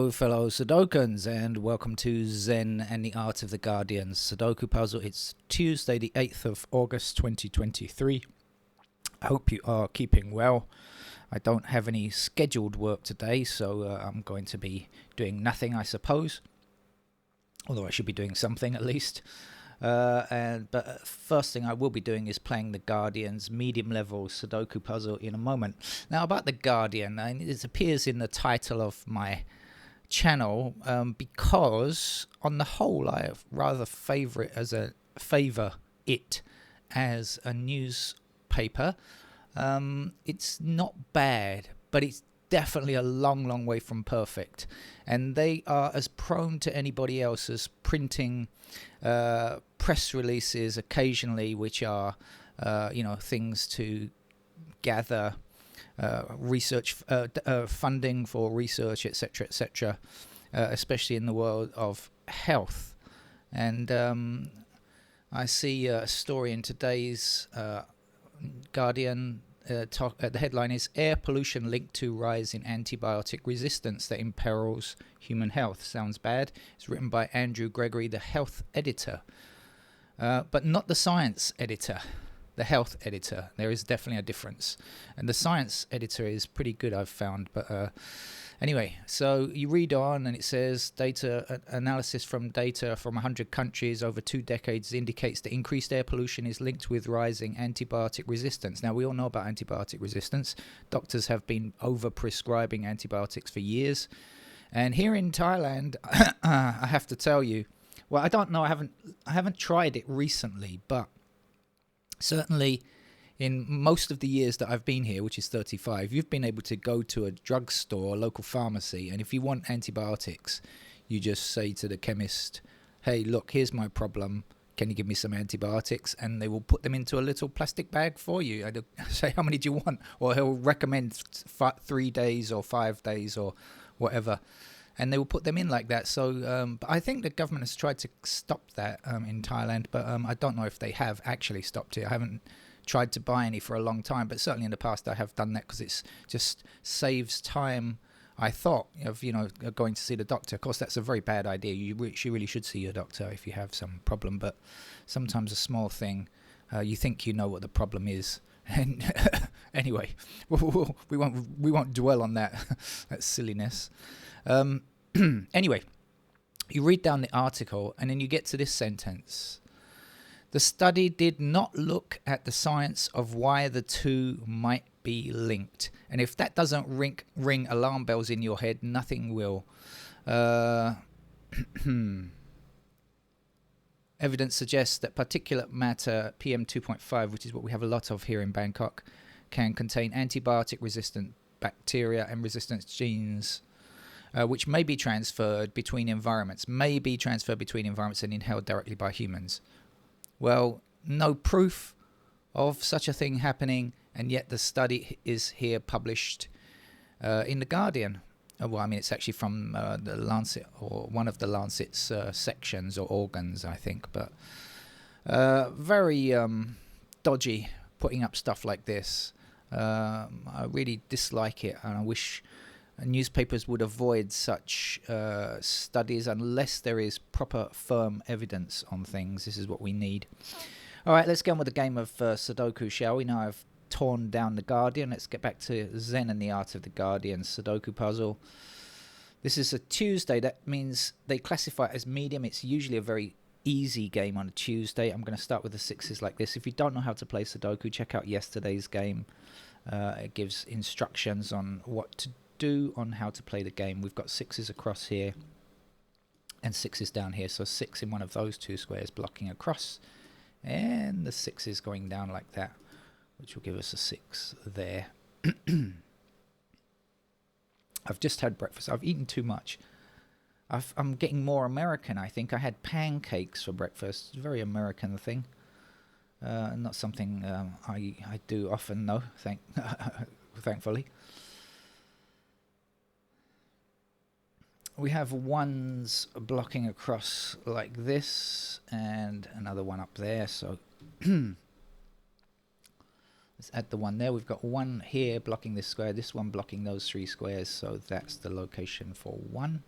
Hello, fellow Sudokans, and welcome to Zen and the Art of the Guardian Sudoku puzzle. It's Tuesday, the 8th of August, 2023. I hope you are keeping well. I don't have any scheduled work today, so I'm going to be doing nothing, I suppose. Although I should be doing something at least. But first thing I will be doing is playing the Guardian's medium-level Sudoku puzzle in a moment. Now, about the Guardian, it appears in the title of my channel because, on the whole, I rather favour it as a newspaper. It's not bad, but it's definitely a long way from perfect, and they are as prone to anybody else as printing press releases occasionally, which are things to gather research funding for research, etc., especially in the world of health. And I see a story in today's Guardian. The headline is "Air Pollution Linked to Rise in Antibiotic Resistance That Imperils Human Health." Sounds bad. It's written by Andrew Gregory, the health editor, but not the science editor, the health editor. There is definitely a difference, and the science editor is pretty good, I've found. But anyway, so you read on, and it says data analysis from data from 100 countries over 2 decades indicates that increased air pollution is linked with rising antibiotic resistance. Now, we all know about antibiotic resistance. Doctors have been over-prescribing antibiotics for years. And here in Thailand, I have to tell you, well, I don't know, I haven't tried it recently, but certainly in most of the years that I've been here, which is 35, you've been able to go to a drugstore, a local pharmacy, and if you want antibiotics, you just say to the chemist, hey, look, here's my problem. Can you give me some antibiotics? And they will put them into a little plastic bag for you. I say, how many do you want? Or he'll recommend 3 days or 5 days or whatever. And they will put them in like that. So but I think the government has tried to stop that in Thailand, but I don't know if they have actually stopped it. I haven't tried to buy any for a long time, but certainly in the past I have done that because it's just saves time, I thought, of going to see the doctor. Of course, that's a very bad idea. You really should see your doctor if you have some problem, but sometimes a small thing, you think you know what the problem is. And anyway, we won't dwell on that silliness. Anyway, you read down the article and then you get to this sentence. The study did not look at the science of why the two might be linked. And if that doesn't ring alarm bells in your head, nothing will. Evidence suggests that particulate matter PM2.5, which is what we have a lot of here in Bangkok, can contain antibiotic-resistant bacteria and resistance genes, which may be transferred between environments, and inhaled directly by humans. Well, no proof of such a thing happening, and yet the study is here published in The Guardian. Well, I mean, it's actually from the Lancet, or one of the Lancet's sections or organs, I think. But very dodgy putting up stuff like this. I really dislike it, and I wish newspapers would avoid such studies unless there is proper firm evidence on things. This is what we need. All right, let's get on with the game of Sudoku, shall we? Now I've torn down the Guardian. Let's get back to Zen and the Art of the Guardian Sudoku puzzle. This is a Tuesday. That means they classify it as medium. It's usually a very easy game on a Tuesday. I'm going to start with the 6s like this. If you don't know how to play Sudoku, check out yesterday's game. It gives instructions on what to do, on how to play the game. We've got 6s across here and 6s down here. So 6 in one of those 2 squares blocking across, and the 6s going down like that, which will give us a 6 there. I've just had breakfast. I've eaten too much. I'm getting more American, I think. I had pancakes for breakfast. It's a very American thing. Not something I do often, though, thankfully. We have 1s blocking across like this, and another one up there, so let's add the 1 there. We've got 1 here blocking this square, this one blocking those 3 squares, so that's the location for 1.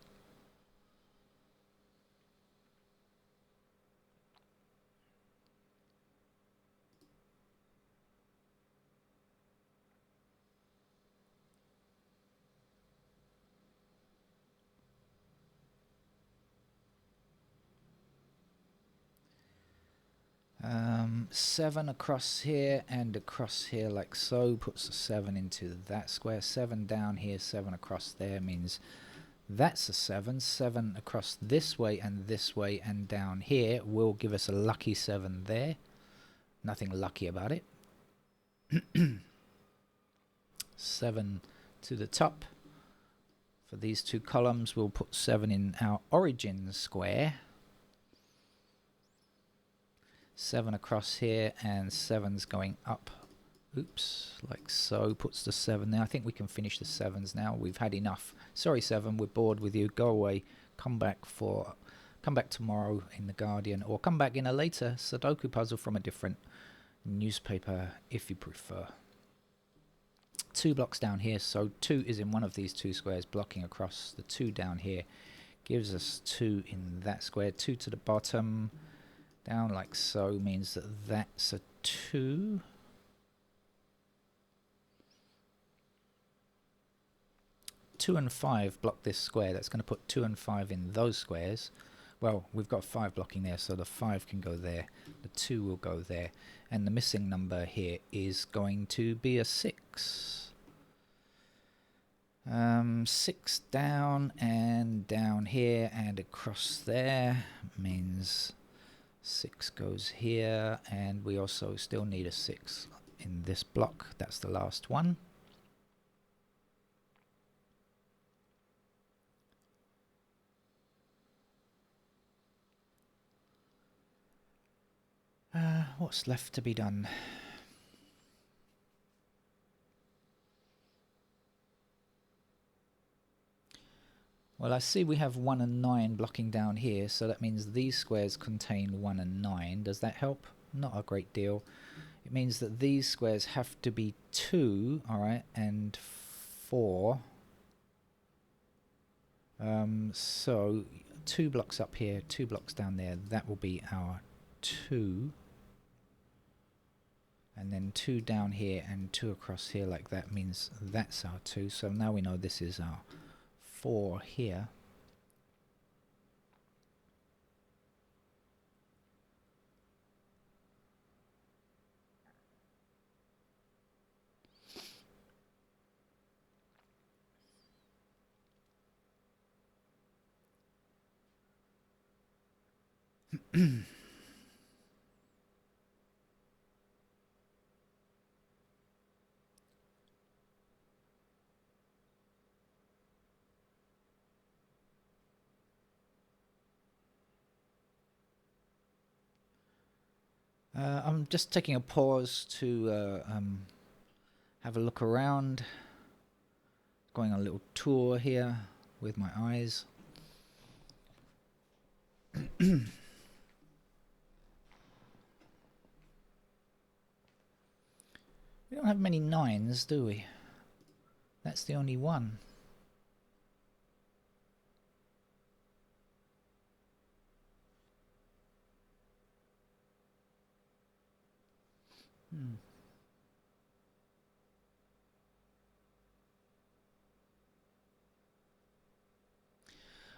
7 across here and across here like so, puts a 7 into that square. 7 down here, 7 across there means that's a 7. 7 across this way and down here will give us a lucky 7 there. Nothing lucky about it. 7 to the top. For these two columns, we'll put 7 in our origin square. 7 across here, and 7's going up. Oops, like so, puts the 7 there. I think we can finish the 7s now. We've had enough. Sorry, 7, we're bored with you. Go away. Come back tomorrow in The Guardian, or come back in a later Sudoku puzzle from a different newspaper if you prefer. 2 blocks down here, so 2 is in one of these 2 squares, blocking across the 2 down here. Gives us 2 in that square. 2 to the bottom, down like so, means that that's a 2. Two and 5 block this square. That's going to put 2 and 5 in those squares. Well, we've got 5 blocking there, so the 5 can go there. The 2 will go there. And the missing number here is going to be a 6. 6 down and down here and across there means 6 goes here, and we also still need a 6 in this block. That's the last one. What's left to be done? Well, I see we have 1 and 9 blocking down here, so that means these squares contain 1 and 9. Does that help? Not a great deal. It means that these squares have to be 2, alright, and 4. So 2 blocks up here, 2 blocks down there, that will be our 2. And then 2 down here and 2 across here like that means that's our 2. So now we know this is our 4 here. I'm just taking a pause to have a look around, going on a little tour here with my eyes. We don't have many 9s, do we? That's the only one.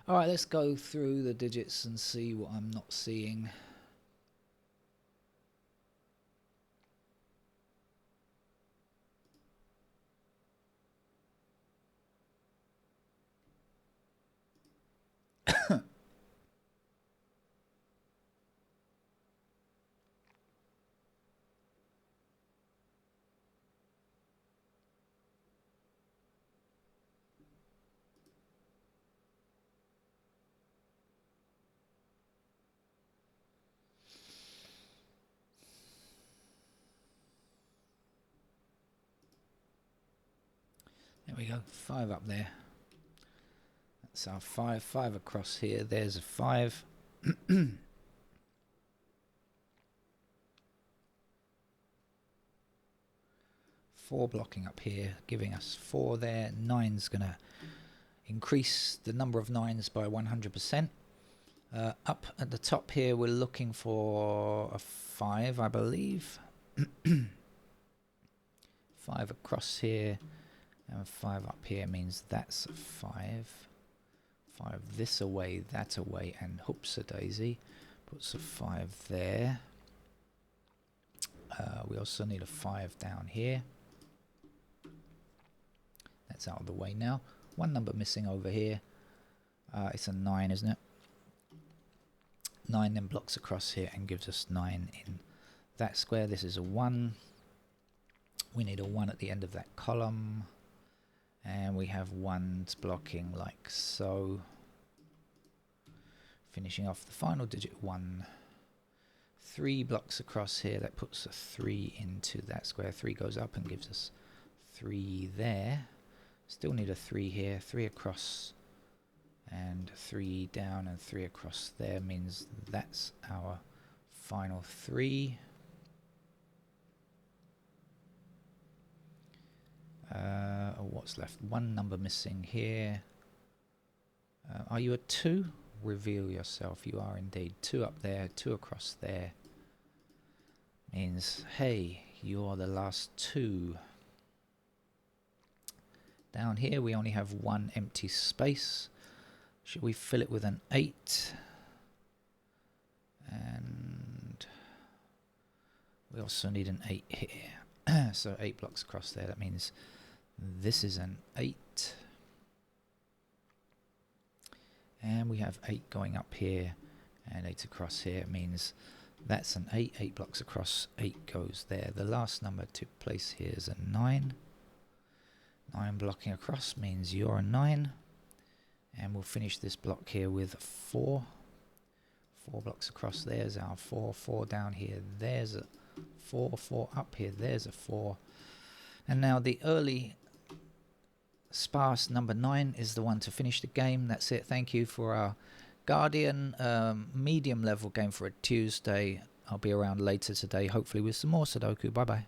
Alright, let's go through the digits and see what I'm not seeing. There we go, 5 up there. That's our 5. 5 across here, there's a 5. 4 blocking up here, giving us 4 there. 9's going to increase the number of 9s by 100%. Up at the top here, we're looking for a 5, I believe. 5 across here, and 5 up here means that's a 5. 5 this away, that away, and hoops a daisy. Puts a 5 there. also need a 5 down here. That's out of the way now. One number missing over here. It's a 9, isn't it? 9 then blocks across here and gives us 9 in that square. This is a 1. We need a 1 at the end of that column. And we have 1s blocking like so. Finishing off the final digit 1. 3 blocks across here. That puts a 3 into that square. 3 goes up and gives us 3 there. Still need a 3 here. 3 across and 3 down and 3 across there means that's our final 3. What's left? 1 number missing here. Are you a 2? Reveal yourself. You are indeed. 2 up there, 2 across there. Means, hey, you're the last 2. Down here we only have 1 empty space. Should we fill it with an 8? And we also need an 8 here. So 8 blocks across there. That means this is an 8. And we have 8 going up here and 8 across here. It means that's an 8. 8 blocks across, 8 goes there. The last number to place here is a 9. 9 blocking across means you're a 9. And we'll finish this block here with 4. 4 blocks across, there's our 4. 4 down here, there's a 4. 4 up here, there's a 4. And now the early sparse number 9 is the one to finish the game. That's it. Thank you for our Guardian medium level game for a Tuesday. I'll be around later today, hopefully with some more Sudoku. Bye bye.